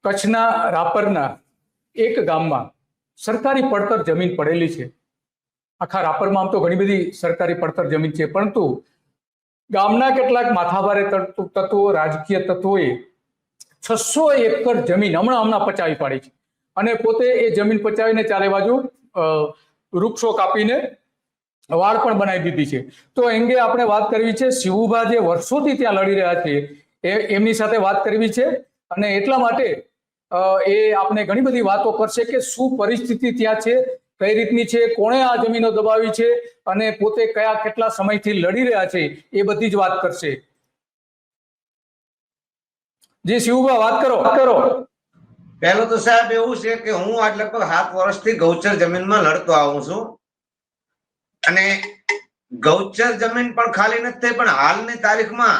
કચ્છના રાપરના એક ગામમાં સરકારી પડતર જમીન પડેલી છે। આખા રાપરમાં આમ તો ઘણી બધી સરકારી પડતર જમીન છે, પરંતુ ગામના કેટલાક માથાભારે તત્વો, રાજકીય તત્વોએ 600 એકર જમીન હમણાં પચાવી પાડી છે અને પોતે એ જમીન પચાવીને ચારે બાજુ વૃક્ષો કાપીને વાડ પણ બનાવી દીધી છે। તો અંગે આપણે વાત કરવી છે શિવુભા જે વર્ષોથી ત્યાં લડી રહ્યા છે એમની સાથે વાત કરવી છે અને એટલા માટે એ આપણે ઘણી બધી વાતો કરશે કે શું પરિસ્થિતિ ત્યાં છે, કઈ રીતની છે, કોણે આ જમીનો દબાવી છે અને પોતે કયા કેટલા સમયથી લડી રહ્યા છે એ બધી જ વાત કરશે। જી શિવુભા, વાત કરો। પહેલું તો સાહેબ એવું છે કે હું આજ લગભગ 7 વર્ષથી ગૌચર જમીનમાં લડતો આવું છું અને ગૌચર જમીન પણ ખાલી નથી થઈ, પણ હાલની તારીખમાં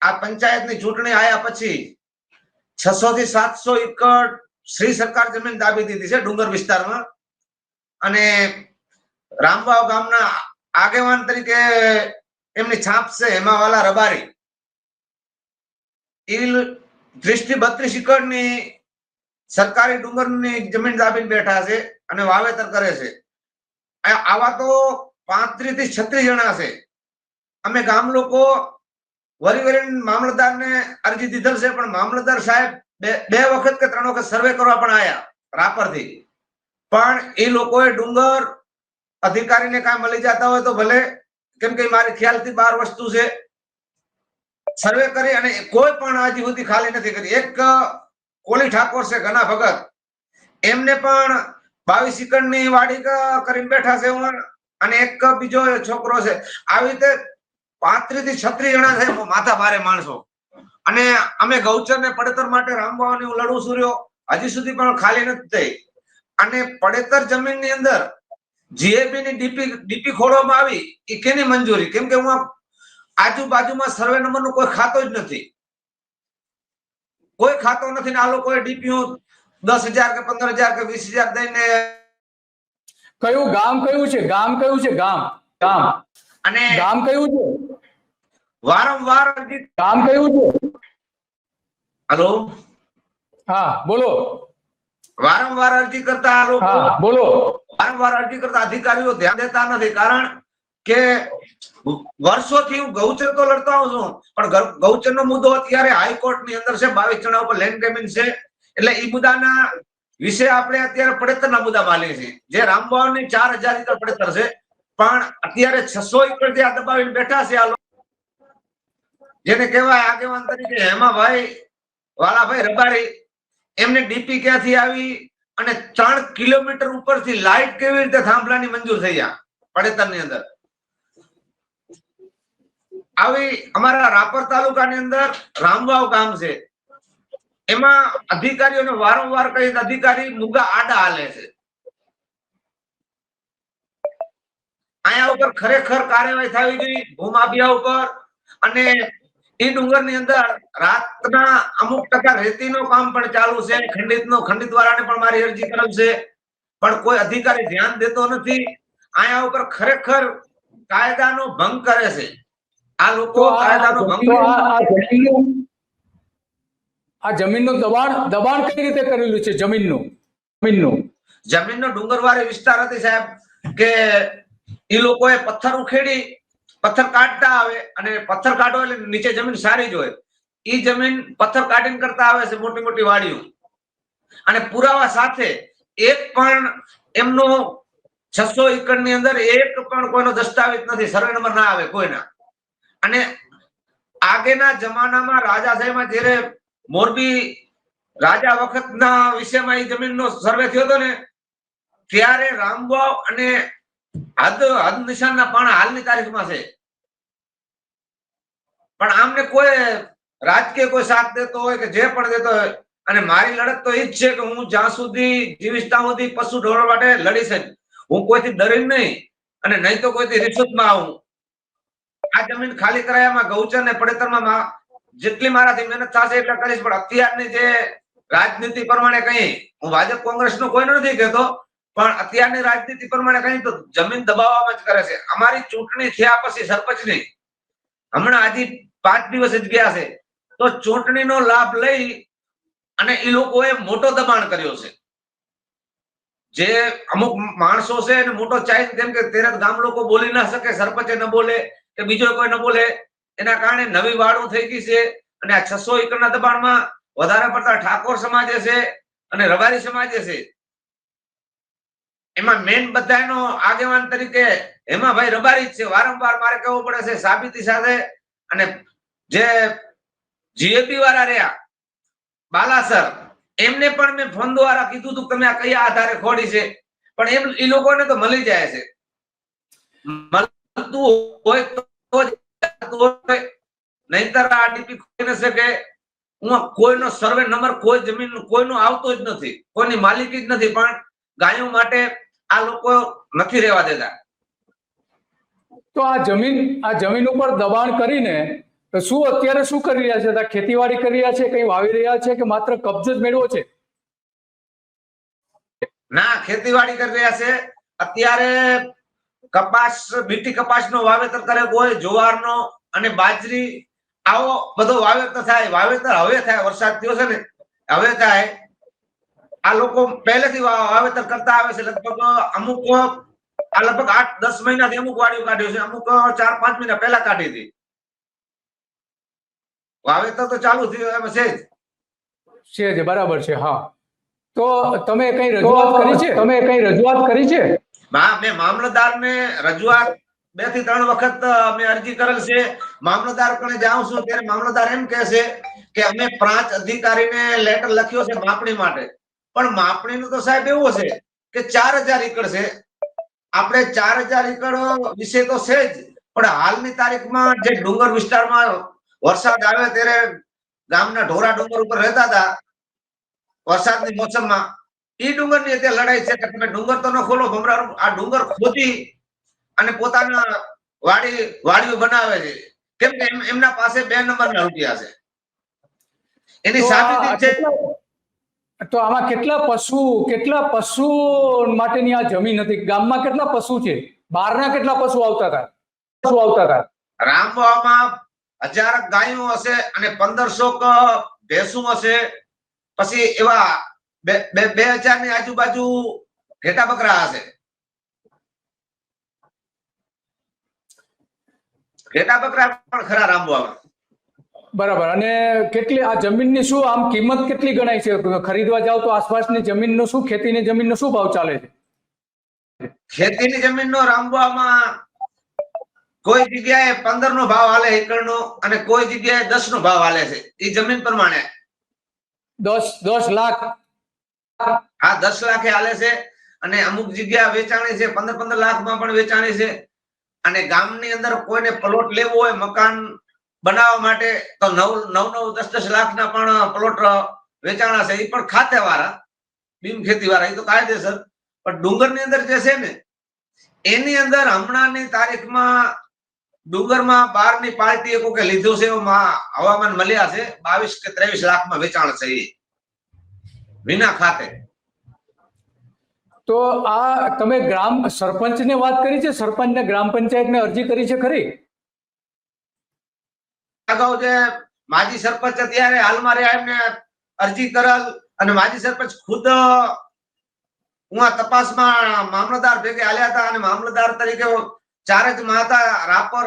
આ પંચાયતની ચૂંટણી આવ્યા પછી 600 થી 700 એકર શ્રી સરકાર જમીન દાબી દીધી છે ડુંગર વિસ્તારમાં। અને રામવાવ ગામના આગેવાન તરીકે એમની છાપ છે હેમાવાલા રબારી, 30 થી 32 એકરની સરકારી ડુંગરની જમીન દાબીને બેઠા છે અને વાવેતર કરે છે। આવા તો 35 થી 36 જણા છે। અમે ગામ લોકો વરી મામલતદારને અરજી દીધેલ છે, પણ મામલતદાર સાહેબ બે વખત કે 3 વખત સર્વે કરવા પણ આયા રાપરથી, પણ એ લોકોએ ડુંગર અધિકારીને કાંઈ મળી જતા હોય તો ભલે, કેમ કે મારી ખ્યાલથી 12 વસ્તુ છે, સર્વે કરી અને કોઈ પણ હજી સુધી ખાલી નથી કરી। એક કોલી ઠાકોર છે ઘના ભગત, એમને પણ 22 એકરની વાડી કરીને બેઠા છે અને એક બીજો છોકરો છે। આવી રીતે 35 થી 36 જણા છે માથા ભારે માણસો। અને અમે ગૌચરને પડતર માટે રામવાવની હું લડું છું રહ્યો, હજી સુધી પણ ખાલી નથી થઈ। અને પડતર જમીનની અંદર જીએબી ની ડીપી ખોડવામાં આવી એ કેની મંજૂરી? કેમ કે હું આજુબાજુમાં સર્વે નંબરનું કોઈ ખાતો જ નથી, કોઈ ખાતો નથી ને આ લોકોએ ડીપી 10,000 કે 15,000 કે 20,000 દઈને। કયું ગામ કયું છે? ગામ કયું છે? ગામ અને ગામ કયું છે? વારંવાર ગામ કયું છે? હેલો, હા બોલો। વારંવાર અરજી કરતા આ લોકો, હા બોલો। વારંવાર અરજી કરતા અધિકારીઓ ધ્યાન દેતા નથી, કારણ કે વર્ષોથી હું ગૌચર તો લડતો આવું છું, પણ ગૌચરનો મુદ્દો અત્યારે હાઈકોર્ટની અંદર છે। 22 જણા ઉપર લેન્ડ ગ્રેબિંગ છે, એટલે એ મુદ્દાના વિશે આપણે અત્યારે પડતરના મુદ્દા માલીએ છીએ। જે રામવાવની 4,000 એકર પડતર છે, પણ અત્યારે 600 એકર જે આ દબાવીને બેઠા છે આ લોકો, જેને કહેવાય આગેવાન તરીકે હેમાભાઈ વાલાભાઈ રબારી, એમને ડીપી ક્યાંથી આવી અને 3 કિલોમીટર ઉપરથી લાઈટ કેવી રીતે થાંભલાની મંજૂર થઈ ગયા પડતરની અંદર? આવી અમારા રાપર તાલુકાની અંદર રામવાવ ગામ છે, એમાં અધિકારીઓને વારંવાર કહી અધિકારી મુગા આડા હાલે છે। આયા ઉપર ખરેખર કાર્યવાહી થવી જોઈએ ભૂમાફિયા ઉપર। અને એ ડુંગરની અંદર રાતના અમુક ટકા રેતીનું કામ પણ ચાલુ છે, ખંડિત વાળાને પણ મારી અરજી કરેલ છે, પણ કોઈ અધિકારી ધ્યાન દેતો નથી। આયા ઉપર ખરેખર કાયદાનો ભંગ કરે છે આ લોકો, કાયદાનો ભંગ। આ જમીનનું દબાણ કઈ રીતે કરેલું છે? જમીનનો ડુંગરવાળી વિસ્તાર હતી સાહેબ, કે એ લોકોએ પથ્થર ઉખેડી, પથ્થર કાઢતા આવે અને પથ્થર કાઢો એટલે નીચે જમીન સારી જ હોય, એ જમીન પથ્થર કાઢીને કરતા આવે છે મોટી મોટી વાડીઓ, અને પુરાવા સાથે એક પણ એમનો 600 એકરની અંદર એક પણ કોઈનો દસ્તાવેજ નથી, સર્વે નંબર ના આવે કોઈના। અને આગેના જમાનામાં રાજાશાહીમાં જ્યારે મોરબી રાજા વખતના વિષયમાં એ જમીનનો સર્વે થયો હતો ને, ત્યારે રામવાવ અને હદ નિશાનના પાણા હાલની તારીખમાં છે, પણ આમને કોઈ રાજકીય કોઈ સાથ દેતો હોય કે જે પણ દેતો હોય, અને મારી લડત તો એ જ છે કે હું જ્યાં સુધી જીવીશ ત્યાં સુધી પશુ ઢોરો માટે લડીશ જ, હું કોઈથી ડરીને નહીં અને નહીં તો કોઈથી રિશ્વતમાં આવું। આ જમીન ખાલી કરાયામાં ગૌચર ને પડતરમાં જેટલી મારાથી મહેનત થશે એટલે કરીશ, પણ અત્યારની જે રાજનીતિ પ્રમાણે કહી, હું ભાજપ કોંગ્રેસનો કોઈનો નથી કહેતો, પણ અત્યારની રાજનીતિ પ્રમાણે કહી તો જમીન દબાવવામાં જ કરે છે। અમારી ચૂંટણી થયા પછી સરપંચની હમણાં હજી 5 દિવસ જ ગયા છે, તો ચૂંટણીનો લાભ લઈ અને એ લોકોએ મોટો દબાણ કર્યો છે. જે અમુક માણસો છે એને મોટો ચાઈ, કેમ કે તેરત ગામ લોકો બોલી ના શકે, સરપંચે ન બોલે કે બીજો કોઈ ન બોલે, એના કારણે નવી વાડો થઈ ગઈ છે. અને આ 600 એકરના દબાણમાં વધારે પડતા ઠાકોર સમાજે છે અને રબારી સમાજે છે. એમાં મેન બધાનો આગેવાન તરીકે હેમાભાઈ રબારી જ છે. વારંવાર મારે કહેવું પડે છે સાબિતી સાથે. અને જે જીએપી વાળા રહ્યા બાલાસર, એમને પણ મેં ફોન દ્વારા કીધું હતું તમે આ કયા આધારે ખોડી છે, પણ એમ એ લોકોને તો મળી જાય છે. મળતું હોય તો નહીતર આ ડીપી ખોઈ ન શકે. કોઈનો સર્વે નંબર કોઈ જમીન કોઈનો આવતો જ નથી, કોઈની માલિકી જ નથી, પણ ગાયો માટે આ લોકો નથી રહેવા દેતા. તો આ જમીન ઉપર દબાણ કરીને શું અત્યારે શું કરી રહ્યા છે? ખેતીવાડી કરી રહ્યા છે, કઈ વાવી રહ્યા છે, કે માત્ર કબજો જ મેળવો છે? ના, ખેતીવાડી કરી રહ્યા છે. અત્યારે કપાસ, બીટી કપાસનો વાવેતર કરે કોઈ, જુવારનો અને બાજરી, આવો બધો વાવેતર થાય. વાવેતર હવે થાય, વરસાદ થયો છે ને હવે થાય. આ લોકો પહેલેથી વાવેતર કરતા આવે છે. લગભગ અમુક આ લગભગ 8-10 મહિનાથી અમુક વાડીઓ કાઢ્યું છે, અમુક 4-5 મહિના પહેલા કાઢી હતી. વાવેતર તો ચાલુ થયું એમ છે. બરાબર છે. હા, તો તમે કઈ રજૂઆત કરી છે? હા, મેં મામલતદારને રજૂઆત 2 થી 3 વખત મેં અરજી કરેલ છે. મામલતદાર પણ જાઉં છું ત્યારે મામલતદાર એમ કહે છે કે અમે પ્રાંત અધિકારીને લેટર લખ્યો છે માપણી માટે, પણ માપણીનું તો સાહેબ એવું છે કે 4000 એકર છે. આપણે 4000 એકર વિશે તો છે જ, પણ હાલની તારીખમાં જે ડુંગર વિસ્તારમાં વરસાદ આવે ત્યારે ગામના ઢોરા ડુંગર ઉપર રહેતા હતા વરસાદની મોસમમાં, એ ડુંગરની અત્યારે લડાઈ છે કે તમે ડુંગર તો ન ખોલો, ભમરાનું આ ડુંગર ખોદી અને પોતાના વાડીઓ બનાવે છે. કેમ કે એમના પાસે 2 નંબરના રૂપિયા છે. એની સાબિતી છે. તો આમાં કેટલા પશુ માટેની આ જમીન હતી? ગામમાં કેટલા પશુ છે? બહારના કેટલા પશુ આવતા હતા? રામવામાં 1000 ગાયો હશે અને 1500 ભેંસું હશે. પછી એવા 2000 ની આજુબાજુ ઘેટા બકરા હશે. ઘેટા બકરા પણ ખરા રામવામાં. બરાબર. અને કેટલી આ જમીનની શું આમ કિંમત કેટલી ગણાય છે? ખરીદવા જાવ તો આસપાસની જમીનનો શું, ખેતીની જમીનનો શું ભાવ ચાલે છે? ખેતીની જમીનનો રામવામાં કોઈ જગ્યાએ 15 નો ભાવ હાલે એકરનો, અને કોઈ જગ્યાએ 10 નો ભાવ હાલે છે. એ જમીન પ્રમાણે 10 લાખ. હા, 10 લાખે હાલે છે. અને અમુક જગ્યા વેચાણી છે 15 લાખમાં પણ વેચાણી છે. અને ગામની અંદર કોઈને પ્લોટ લેવો હોય મકાન બનાવવા માટે તો 9-10 લાખના પણ પ્લોટ વેચાણા છે. એ પણ ખાતેવાળા, બિન ખેતીવાળા, એ તો કાયદેસર. પણ ડુંગરની અંદર જે છે ને એની અંદર હમણાંની તારીખમાં ડુંગરમાં બહારની પાર્ટીએ કોઈ લીધું છે એવું હવામાન મળ્યા છે. 22 કે 23 લાખમાં વેચાણ છે એ વિના ખાતે. તો આ તમે ગ્રામ સરપંચને વાત કરી છે? સરપંચને ગ્રામ પંચાયતને અરજી કરી છે ખરી? અગાઉ જે માજી સરપંચ અત્યારે હાલમાં રહ્યા એમને અરજી કરેલ, અને માજી સરપંચ ખુદ હું આ તપાસમાં મામલતદાર ભેગે હાલ્યા હતા, અને મામલતદાર તરીકે ચારજ માતા રાપર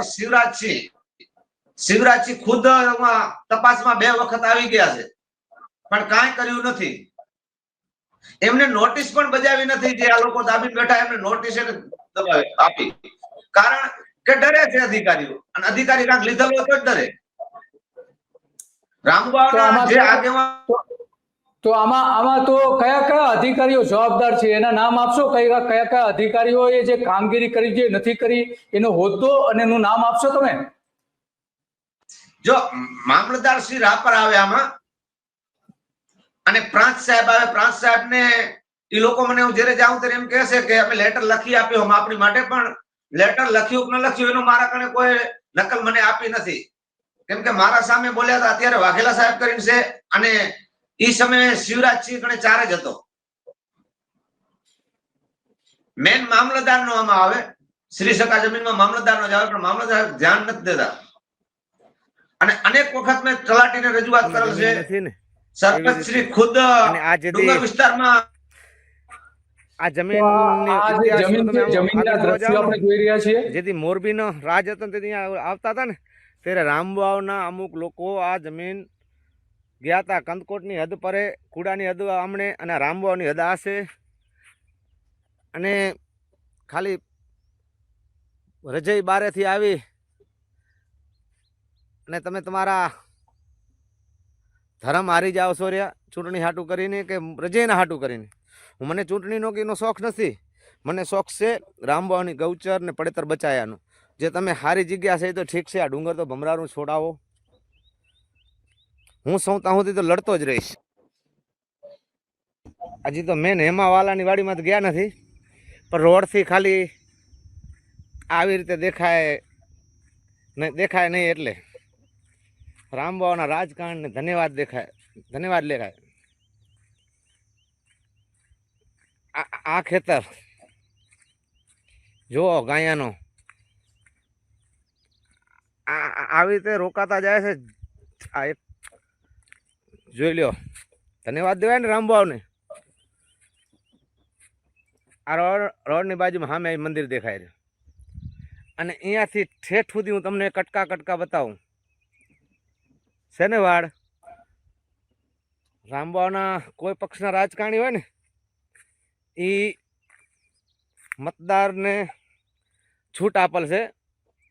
શિવરાજસિંહ ખુદ તપાસમાં 2 વખત આવી ગયા છે, પણ કાંઈ કર્યું નથી. એમને નોટિસ પણ બજાવી નથી. જે આ લોકો દાબી બેઠા એમને નોટિસ આપી, કારણ કે ડરે છે અધિકારીઓ, અને અધિકારી કાંઈક લીધેલો તો જ ડરે. રામબાવના જે આગેવાન, તો આમાં તો કયા અધિકારીઓ જવાબદાર છે? એના નામ આપશો? કયા અધિકારીઓએ જે કામગીરી કરી, જે નથી કરી, એનો હોદ્દો અને એનું નામ આપશો તમે? જો મામલતદાર શ્રી રાપર આવે આમાં, અને પ્રાંત સાહેબ આવે. પ્રાંત સાહેબને એ લોકો મને હું જ્યારે જાઉં ત્યારે એમ કહે છે કે અમે લેટર લખી આપ્યો માપણી માટે, પણ લેટર લખ્યું કે ન લખ્યું એનું મારા કને કોઈ નકલ મને આપી નથી. કેમ કે મારા સામે બોલ્યા હતા. અત્યારે વાઘેલા સાહેબ કરીને છે, અને એ સમયે શિવરાજસિંહ કણે ચાર્જ હતો. મેન મામલતદારનો આમાં આવે, શ્રી સકા જમીનમાં મામલતદારનો જ આવે, પણ મામલતદાર ધ્યાન નથી દેતા. અને અનેક વખત મેં તલાટીને રજૂઆત કરેલ છે. સરપંચ શ્રી ખુદ અને આ જે ડુંગર વિસ્તારમાં આ તો જમીન આ જે જમીન છે જમીનના દ્રશ્યો આપણે જોઈ રહ્યા છીએ. જેથી મોરબીનો રાજ હતો ને તેથી આવતા હતા ને ત્યારે રામવાવના અમુક લોકો આ જમીન ગયા હતા. કંદકોટની હદ પરે, કુડાની હદ આમણે અને રામવાવની હદ આ છે. અને ખાલી રજઈ બારેથી આવી અને તમે તમારા ધર્મ હારી જાઓ છો રહ્યા ચૂંટણી હાટું કરીને કે રજઈના હાટું કરીને. મને ચૂંટણીનો કે એનો શોખ નથી, મને શોખ છે રામવાવની ગૌચર ને પડતર બચાયાનો. જે તમે સારી જગ્યા છે એ તો ઠીક છે, આ ડુંગર તો ભમરાનું છોડાવો. હું સૌ ત્યાં સુધી તો લડતો જ રહીશ. હજી તો મેન હેમાવાલાની વાડીમાં તો ગયા નથી, પણ રોડથી ખાલી આવી રીતે દેખાય નહીં એટલે રામવાવના રાજકારણને ધન્યવાદ લેખાય. આ ખેતર જુઓ ગાયાનો આવી રીતે રોકાતા જાય છે. આ એક જોઈ લ્યો, ધન્યવાદ દેવાય ને રામવાવને. આ રોડની બાજુમાં સામે મંદિર દેખાય છે અને અહીંયાથી ઠેઠ સુધી હું તમને કટકા બતાવું. શેનેવાડ રામવાવના કોઈ પક્ષના રાજકારણી હોય ને એ મતદારને છૂટ આપેલ છે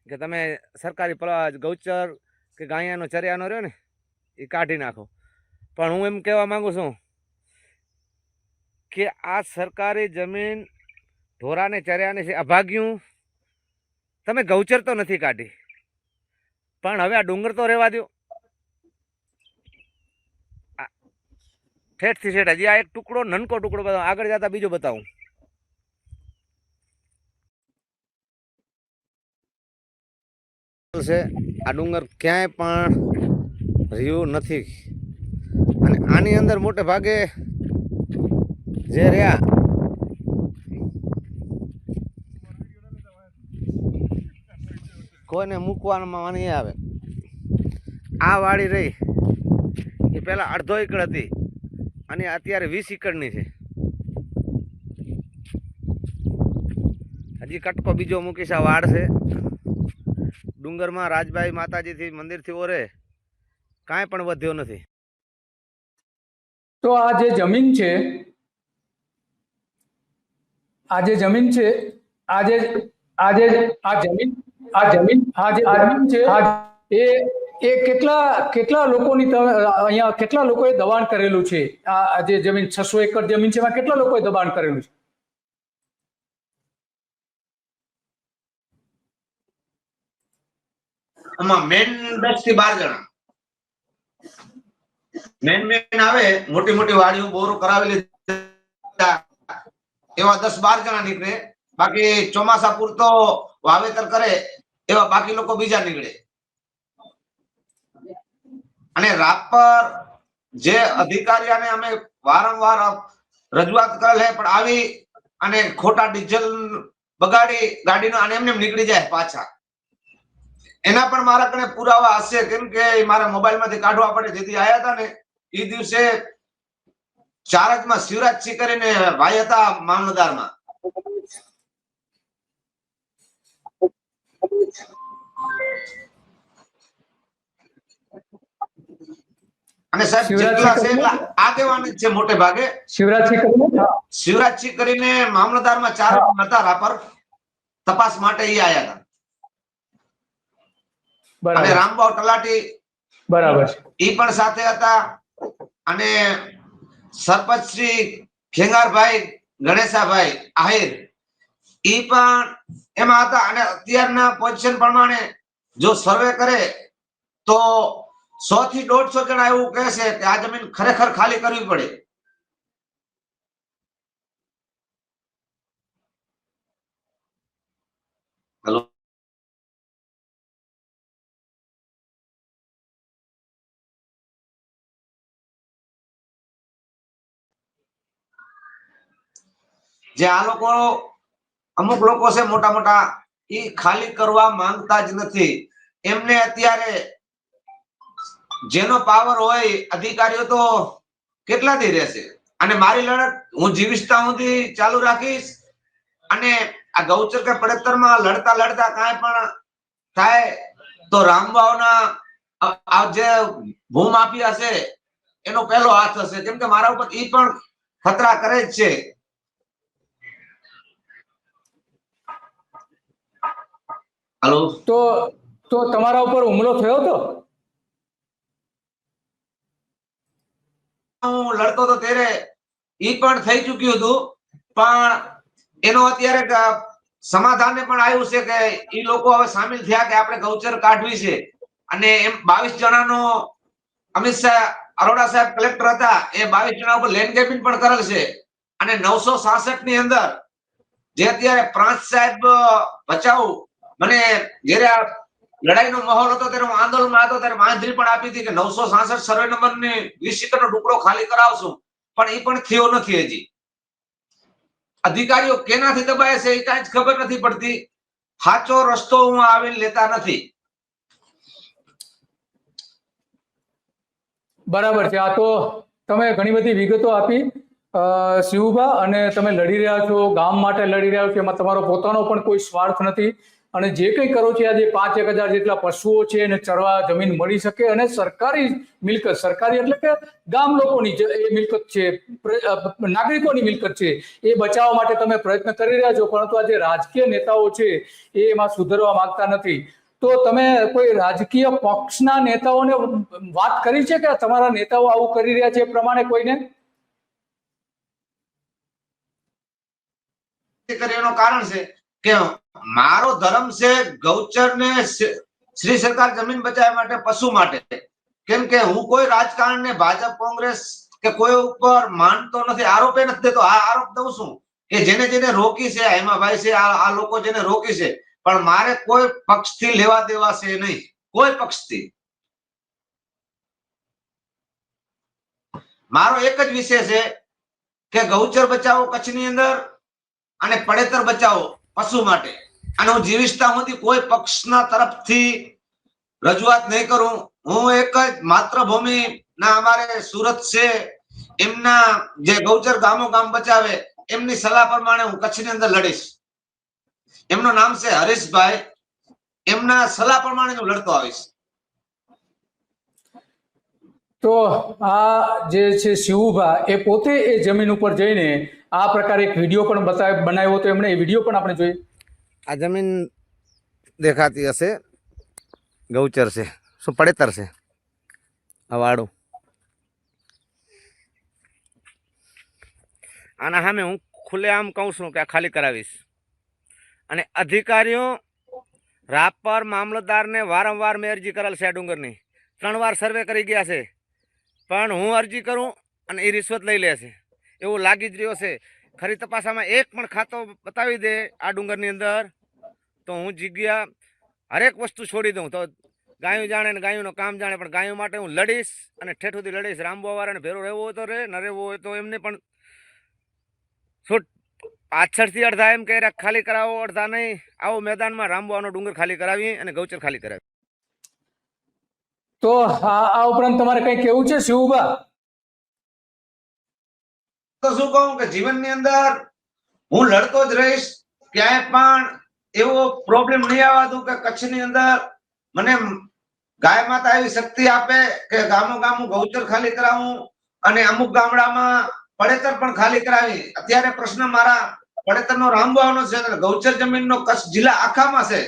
કે તમે સરકારી ગૌચર કે ગાયાનો ચરિયાનો રહ્યો ને એ કાઢી નાખો. પણ હું એમ કહેવા માંગુ છું કે આ સરકારી જમીન ઢોરાને ચરિયાને છે અભાગ્યું. તમે ગૌચર તો નથી કાઢી, પણ હવે આ ડુંગર તો રહેવા દો. ઠેઠથી ઠેઠ હજી આ એક ટુકડો, નનકો ટુકડો બતાવું, આગળ જતા બીજો બતાવું. છે આ ડુંગર ક્યાંય પણ રહ્યું નથી. અને આની અંદર મોટે ભાગે જે રહ્યા કોઈને મૂકવામાં નહીં આવે. આ વાડી રહી એ પહેલાં અડધો એકડ હતી અને અત્યારે 20 એકડની છે. હજી કટકો બીજો મૂકીશ. આ વાડ છે ડુંગરમાં રાજભાઈ માતાજીથી મંદિરથી ઓરે કાંઈ પણ વધ્યો નથી. તો આ જે જમીન છે એ કેટલા લોકોની અહીંયા કેટલા લોકોએ દબાણ કરેલું છે? આ જે જમીન 600 એકર જમીન છે એમાં કેટલા લોકોએ દબાણ કરેલું છે? આમાં મેન 10 થી 12 જણા મેન આવે. મોટી મોટી વાડીઓ બોરો કરાવેલી એવા 10-12 જણા નીકળે. બાકી ચોમાસા પૂરતો વાવેતર કરે એવા બાકી લોકો બીજા નીકળે. અને રાપર જે અધિકારીઓને અમે વારંવાર રજૂઆત કરેલ છે, પણ આવી અને ખોટા ડીઝલ બગાડી ગાડીનો અને એમને નીકળી જાય પાછા. એના પણ મારા કને પુરાવા હશે, કેમ કે મારા મોબાઈલ માંથી કાઢવા પડે. જેથી આયા હતા ને એ દિવસે ચારજમાં શિવરાજસિંહ કરીને ભાઈ હતા મામલતદારમાં. અને સાહેબ જેટલા છે એટલા આગેવાન જ છે મોટે ભાગે. શિવરાજસિંહ કરીને મામલતદારમાં ચાર હતા રાપર તપાસ માટે એ આયા હતા. અને રામવાવ તલાટી બરાબર ઈ પણ સાથે હતા. અને સરપંચ શ્રી ખેંગારભાઈ ગણેશાભાઈ આહિર ઈ પણ એમાં હતા. અને અત્યારના પોઝિશન પ્રમાણે જો સર્વે કરે તો 100 થી 150 જણા એવું કહે છે કે આ જમીન ખરેખર ખાલી કરવી પડે. હેલો, જે આ લોકો અમુક લોકો છે મોટા મોટા એ ખાલી કરવા માંગતા જ નથી. એમને અત્યારે જેનો પાવર હોય અધિકારીઓ તો કેટલાથી રહેશે. અને મારી લડત હું જીવિતતા સુધી ચાલુ રાખીશ. અને આ ગૌચર કે પડતરમાં લડતા લડતા કાંઈ પણ થાય તો રામવાવના આ જે ભૂમાફિયા છે એનો પહેલો હાથ હશે, કેમ કે મારા ઉપર ઈ પણ ખતરા કરે જ છે. હલો, તો તમારા ઉપર હુમલો થયો હતો? હું લડતો હતો ત્યારે ઈ પણ થઈ ચુક્યું હતું, પણ એનો અત્યારે સમાધાન પણ આવ્યું છે કે ઈ લોકો હવે સામેલ થયા કે આપણે ગૌચર કાઢવી છે. અને એમ 22 જણાનો અમિત શાહ અરોડા સાહેબ કલેક્ટર હતા, એ 22 જણા ઉપર લેન્ડ કેબિન પણ કરેલ છે. અને 966 ની અંદર જે અત્યારે પ્રાંત સાહેબ બચાવ મને જ્યારે લડાઈનો માહોલ હતો ત્યારે હું આંદોલનમાં હતો ત્યારે માંજરી પણ આપી હતી કે 966 સર્વે નંબરની 20 એકરનો ટુકડો ખાલી કરાવશું, પણ એ પણ થયો નથી. હજી અધિકારીઓ કેનાથી દબાય છે એ કાંઈ જ ખબર નથી પડતી. સાચો રસ્તો હું આવીને લેતા નથી. બરાબર છે. આ તો તમે ઘણી બધી વિગતો આપી શિવભા, અને તમે લડી રહ્યા છો, ગામ માટે લડી રહ્યા છો, એમાં તમારો પોતાનો પણ કોઈ સ્વાર્થ નથી. અને જે કંઈ કરો છો, આજે 5,000 જેટલા પશુઓ છે એને ચરવા જમીન મળી શકે, અને સરકારી મિલકત, સરકારી એટલે કે ગામ લોકોની એ મિલકત છે, નાગરિકોની મિલકત છે, એ બચાવવા માટે તમે પ્રયત્ન કરી રહ્યા છો. પરંતુ આ જે રાજકીય નેતાઓ છે એ એમાં સુધરવા માંગતા નથી. તો તમે કોઈ રાજકીય પક્ષના નેતાઓને વાત કરી છે કે તમારા નેતાઓ આવું કરી રહ્યા છે એ પ્રમાણે કોઈને? એનું કારણ છે કે મારો ધર્મ છે ગૌચરને શ્રી સરકાર જમીન બચાવવા માટે, પશુ માટે. કેમ કે હું કોઈ રાજકારણને ભાજપ કોંગ્રેસ કે કોઈ ઉપર માનતો નથી, આરોપે નથી દેતો. આ આરોપ દઉં છું કે જેને જેને રોકી છે, હેમાભાઈ છે, આ લોકો જેને રોકી છે, પણ મારે કોઈ પક્ષથી લેવા દેવા છે નહીં, કોઈ પક્ષથી. મારો એક જ વિષય છે કે ગૌચર બચાવો કચ્છની અંદર અને પડેતર બચાવો પશુ માટે. અને હું જીવિતતા સુધી કોઈ પક્ષના તરફથી રજૂઆત નહીં કરું. હું એક જ માતૃભૂમિ ના અમારે સુરત છે એમના જે ગૌચર ગામો ગામ બચાવે એમની સલાહ પ્રમાણે હું કચ્છની અંદર લડીશ. એમનું નામ છે હરીશભાઈ, એમના સલાહ પ્રમાણે હું લડતો આવીશ. તો આ જે છે શિવુભા, એ પોતે એ જમીન ઉપર જઈને આ પ્રકારે એક વિડીયો પણ બનાવ્યો હતો એમણે. એ વિડીયો પણ આપણે જોઈએ. આ જમીન દેખાતી હશે, ગૌચર છે, શું પડેતર છે આ વાડું. આના સામે હું ખુલ્લેઆમ કહું છું કે આ ખાલી કરાવીશ. અને અધિકારીઓ રાપર મામલતદારને વારંવાર મેં અરજી કરેલ છે, આ ડુંગરની 3 વાર સર્વે કરી ગયા છે, પણ હું અરજી કરું અને એ રિશ્વત લઈ લે છે એવું લાગી જ રહ્યો છે. ખરી તપાસમાં એક પણ ખાતો બતાવી દે આ ડુંગરની અંદર તો હું જગ્યા હરેક વસ્તુ છોડી દઉં. તો ગાયું જાણે ને ગાયુંનું કામ જાણે, પણ ગાયો માટે હું લડીશ અને ઠેઠ સુધી લડીશ. રામબોવાળાને ભેરો રહેવો હોય તો રહે, ન રહેવો હોય તો એમને પણ છૂટ. પાછળથી અડધા એમ કહે ખાલી કરાવો, અડધા નહીં. આવો મેદાનમાં રામબોવાનો ડુંગર ખાલી કરાવી અને ગૌચર ખાલી કરાવી. તો આ ઉપરાંત તમારે કઈ કેવું છે શિવુભા? તો શું કહું કે જીવનની અંદર હું લડતો જ રહીશ. ક્યાંય પણ એવો પ્રોબ્લેમ નહીં આવવા દઉં કે કચ્છની અંદર મને ગાય માતા એવી શક્તિ આપે કે ગામો ગામ ગૌચર ખાલી કરાવું અને અમુક ગામડામાં પડેતર પણ ખાલી કરાવી. અત્યારે પ્રશ્ન મારા પડેતરનો રામબોવાનો છે, ગૌચર જમીનનો કચ્છ જિલ્લા આખામાં છે.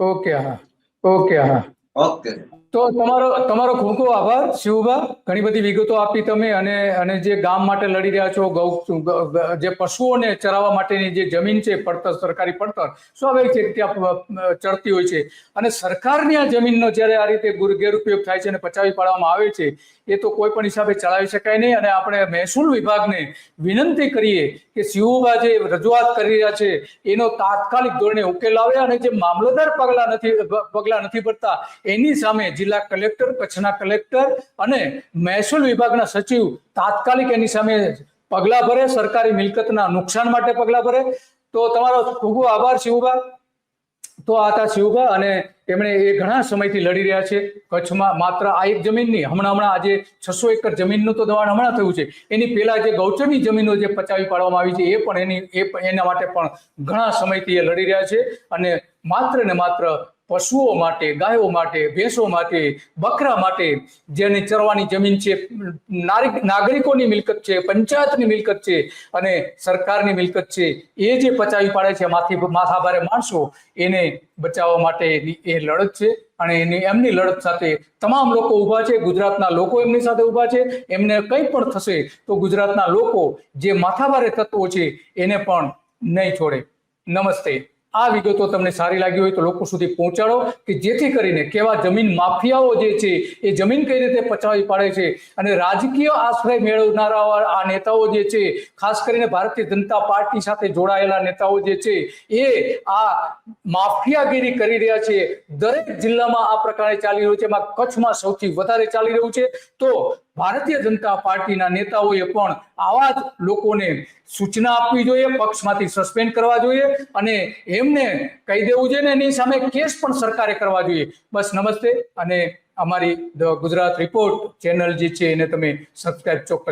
ઓકે, હા, ઓકે, હા, ઓકે. તો તમારો ખૂબ ખૂબ આભાર શિવુભા. ઘણી બધી વિગતો આપી તમે, અને જે ગામ માટે લડી રહ્યા છો, જે પશુઓને ચરાવવા માટેની જે જમીન છે, પડતર, સરકારી પડતર સ્વાભાવિક છે ત્યાં ચડતી હોય છે, અને સરકારની આ જમીનનો જ્યારે આ રીતે ગેરઉપયોગ થાય છે અને પચાવી પાડવામાં આવે છે, એ તો કોઈ પણ હિસાબે ચલાવી શકાય નહીં. અને આપણે મહેસૂલ વિભાગને વિનંતી કરીએ કે શિવુભા જે રજૂઆત કરી રહ્યા છે એનો તાત્કાલિક ધોરણે ઉકેલ આવે, અને જે મામલતદાર પગલા નથી ભરતા એની સામે જિલ્લા કલેક્ટર, કચ્છના કલેક્ટર અને મહેસૂલ વિભાગના સચિવ તાત્કાલિક એની સામે પગલા ભરે, સરકારી મિલકતના નુકસાન માટે પગલા ભરે. તો તમારો ખૂબ ખૂબ આભાર શિવુભા. તો આ હતા શિવભા, અને તેમણે એ ઘણા સમયથી લડી રહ્યા છે કચ્છમાં. માત્ર આ એક જમીન નહીં, હમણાં આજે 600 એકર જમીનનું તો દબાણ હમણાં થયું છે. એની પહેલા જે ગૌચરની જમીનો જે પચાવી પાડવામાં આવી છે એ પણ એના માટે પણ ઘણા સમયથી એ લડી રહ્યા છે. અને માત્ર ને માત્ર પશુઓ માટે, ગાયો માટે, ભેંસો માટે, બકરા માટે જેની ચરવાની જમીન છે, નાગરિકોની મિલકત છે, પંચાયતની મિલકત છે અને સરકારની મિલકત છે, એ જે પચાવી પાડે છે માથાભારે માણસો, એને બચાવવા માટે એ લડત છે. અને એમની લડત સાથે તમામ લોકો ઊભા છે. ગુજરાતના લોકો એમની સાથે ઊભા છે. એમને કંઈ પણ થશે તો ગુજરાતના લોકો જે માથાભારે તત્વો છે એને પણ નહીં છોડે. નમસ્તે. આ વિગતો તમને સારી લાગી હોય તો લોકો સુધી પહોંચાડો, કે જેથી કરીને કેવા જમીન માફિયાઓ જે છે એ જમીન કઈ રીતે પચાવી પાડે છે, અને રાજકીય આશ્રય મેળવનારા આ નેતાઓ જે છે, ખાસ કરીને ભારતીય જનતા પાર્ટી સાથે જોડાયેલા નેતાઓ જે છે, એ આ માફિયાગીરી કરી રહ્યા છે. દરેક જિલ્લામાં આ પ્રકારે ચાલી રહ્યું છે. એમાં કચ્છમાં સૌથી વધારે ચાલી રહ્યું છે. તો ભારતીય જનતા પાર્ટીના નેતાઓએ પણ આવા જ લોકોને સૂચના આપવી જોઈએ, પક્ષમાંથી સસ્પેન્ડ કરવા જોઈએ અને એમને કહી દેવું જોઈએ ને એની સામે કેસ પણ સરકારે કરવા જોઈએ. બસ, નમસ્તે. અને અમારી ધ ગુજરાત રિપોર્ટ ચેનલ જે છે એને તમે સબસ્ક્રાઇબ ચોક્કસ